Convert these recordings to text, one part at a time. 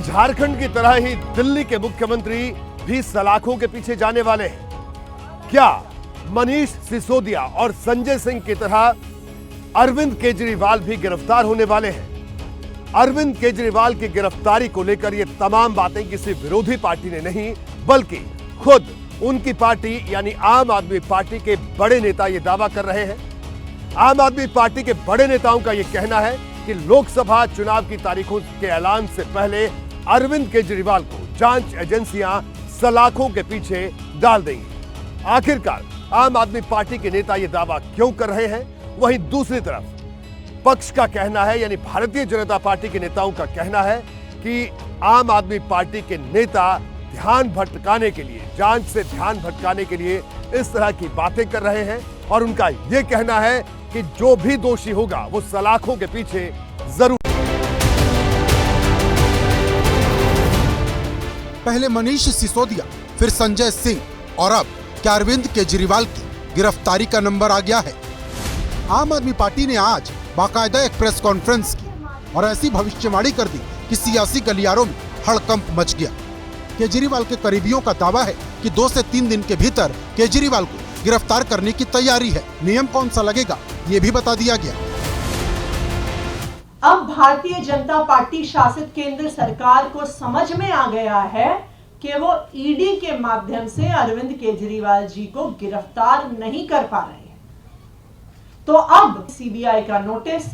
झारखंड की तरह ही दिल्ली के मुख्यमंत्री भी सलाखों के पीछे जाने वाले हैं। क्या मनीष सिसोदिया और संजय सिंह की तरह अरविंद केजरीवाल भी गिरफ्तार होने वाले हैं? अरविंद केजरीवाल की गिरफ्तारी को लेकर ये तमाम बातें किसी विरोधी पार्टी ने नहीं, बल्कि खुद उनकी पार्टी यानी आम आदमी पार्टी के बड़े नेता ये दावा कर रहे हैं। आम आदमी पार्टी के बड़े नेताओं का यह कहना है कि लोकसभा चुनाव की तारीखों के ऐलान से पहले अरविंद केजरीवाल को जांच एजेंसियां सलाखों के पीछे डाल देंगी। आखिरकार आम आदमी पार्टी के नेता यह दावा क्यों कर रहे हैं? वहीं दूसरी तरफ पक्ष का कहना है, यानी भारतीय जनता पार्टी के नेताओं का कहना है कि आम आदमी पार्टी के नेता ध्यान भटकाने के लिए, जांच से ध्यान भटकाने के लिए इस तरह की बातें कर रहे हैं। और उनका यह कहना है कि जो भी दोषी होगा वो सलाखों के पीछे जरूर। पहले मनीष सिसोदिया, फिर संजय सिंह और अब क्या अरविंद केजरीवाल की गिरफ्तारी का नंबर आ गया है? आम आदमी पार्टी ने आज बाकायदा एक प्रेस कॉन्फ्रेंस की और ऐसी भविष्यवाणी कर दी कि सियासी गलियारों में हड़कंप मच गया। केजरीवाल के करीबियों का दावा है कि 2 से 3 दिन के भीतर केजरीवाल को गिरफ्तार करने की तैयारी है। नियम कौन सा लगेगा ये भी बता दिया गया। अब भारतीय जनता पार्टी शासित केंद्र सरकार को समझ में आ गया है कि वो ईडी के माध्यम से अरविंद केजरीवाल जी को गिरफ्तार नहीं कर पा रहे हैं। तो अब सीबीआई का नोटिस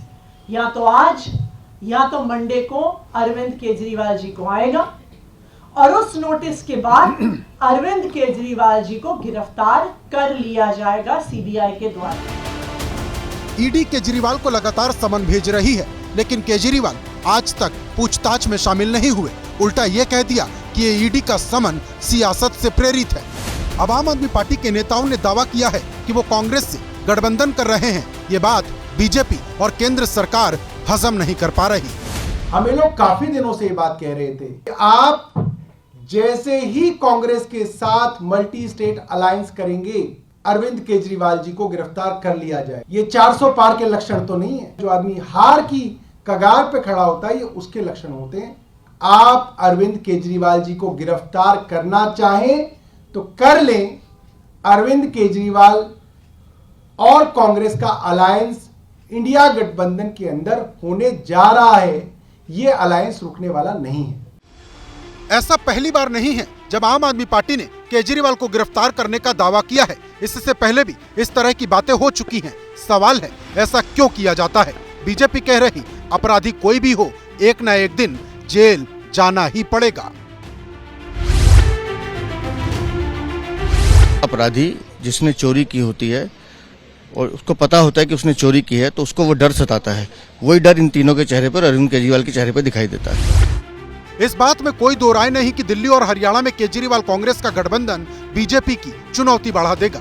या तो आज या तो मंडे को अरविंद केजरीवाल जी को आएगा और उस नोटिस के बाद अरविंद केजरीवाल जी को गिरफ्तार कर लिया जाएगा सीबीआई के द्वारा। ईडी केजरीवाल को लगातार समन भेज रही है, लेकिन केजरीवाल आज तक पूछताछ में शामिल नहीं हुए। उल्टा ये कह दिया कि ये ईडी का समन सियासत से प्रेरित है। अब आम आदमी पार्टी के नेताओं ने दावा किया है कि वो कांग्रेस से गठबंधन कर रहे हैं। ये बात बीजेपी और केंद्र सरकार हजम नहीं कर पा रही। हम लोग काफी दिनों से ये बात कह रहे थे कि आप जैसे ही कांग्रेस के साथ मल्टी स्टेट अलायंस करेंगे, अरविंद केजरीवाल जी को गिरफ्तार कर लिया जाए। ये 400 पार के लक्षण तो नहीं है। जो आदमी हार की कगार पे खड़ा होता है, ये उसके लक्षण होते हैं। आप अरविंद केजरीवाल जी को गिरफ्तार करना चाहें तो कर लें। अरविंद केजरीवाल और कांग्रेस का अलायंस इंडिया गठबंधन के अंदर होने जा रहा है। ये अलायंस रुकने वाला नहीं है। ऐसा पहली बार नहीं है जब आम आदमी पार्टी ने केजरीवाल को गिरफ्तार करने का दावा किया है। इससे पहले भी इस तरह की बातें हो चुकी हैं। सवाल है ऐसा क्यों किया जाता है? बीजेपी कह रही अपराधी कोई भी हो, एक न एक दिन जेल जाना ही पड़ेगा। अपराधी जिसने चोरी की होती है और उसको पता होता है कि उसने चोरी की है, तो उसको वो डर सताता है। वही डर इन तीनों के चेहरे पर, अरविंद केजरीवाल के चेहरे पर दिखाई देता है। इस बात में कोई दो राय नहीं कि दिल्ली और हरियाणा में केजरीवाल कांग्रेस का गठबंधन बीजेपी की चुनौती बढ़ा देगा।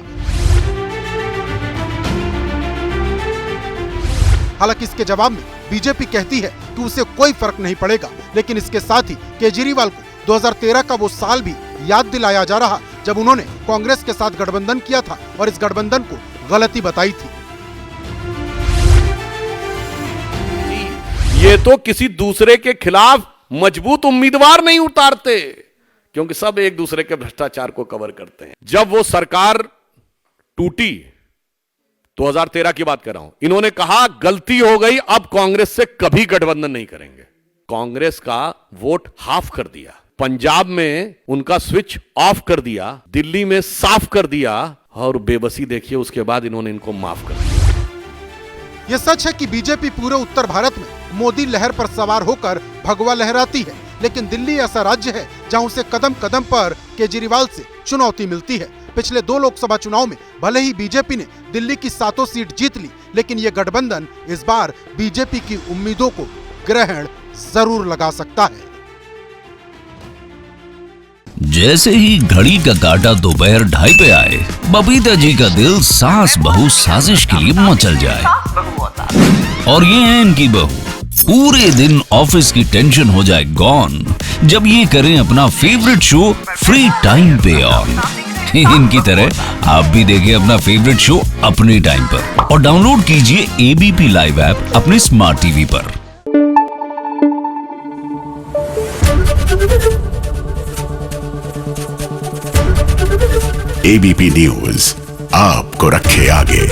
हालांकि इसके जवाब में बीजेपी कहती है कि उसे कोई फर्क नहीं पड़ेगा, लेकिन इसके साथ ही केजरीवाल को 2013 का वो साल भी याद दिलाया जा रहा जब उन्होंने कांग्रेस के साथ गठबंधन किया था और इस गठबंधन को गलती बताई थी। ये तो किसी दूसरे के खिलाफ मजबूत उम्मीदवार नहीं उतारते, क्योंकि सब एक दूसरे के भ्रष्टाचार को कवर करते हैं। जब वो सरकार टूटी, 2013 की बात कर रहा हूं, इन्होंने कहा गलती हो गई, अब कांग्रेस से कभी गठबंधन नहीं करेंगे। कांग्रेस का वोट हाफ कर दिया, पंजाब में उनका स्विच ऑफ कर दिया, दिल्ली में साफ कर दिया, और बेबसी देखिए उसके बाद इन्होंने इनको माफ कर दिया। ये सच है कि बीजेपी पूरे उत्तर भारत में मोदी लहर पर सवार होकर भगवा लहराती है, लेकिन दिल्ली ऐसा राज्य है जहां उसे कदम कदम पर केजरीवाल से चुनौती मिलती है। पिछले 2 लोकसभा चुनाव में भले ही बीजेपी ने दिल्ली की 7 सीट जीत ली, लेकिन ये गठबंधन इस बार बीजेपी की उम्मीदों को ग्रहण जरूर लगा सकता है। जैसे ही घड़ी का काटा दोपहर 2:30 पे आए, बबीता जी का दिल सास बहू साजिश के लिए मचल जाए। और ये है इनकी बहू, पूरे दिन ऑफिस की टेंशन हो जाए गॉन जब ये करें अपना फेवरेट शो फ्री टाइम पे ऑन। इनकी तरह आप भी देखें अपना फेवरेट शो अपने टाइम पर और डाउनलोड कीजिए एबीपी लाइव ऐप अपने स्मार्ट टीवी पर। एबीपी न्यूज आपको रखे आगे।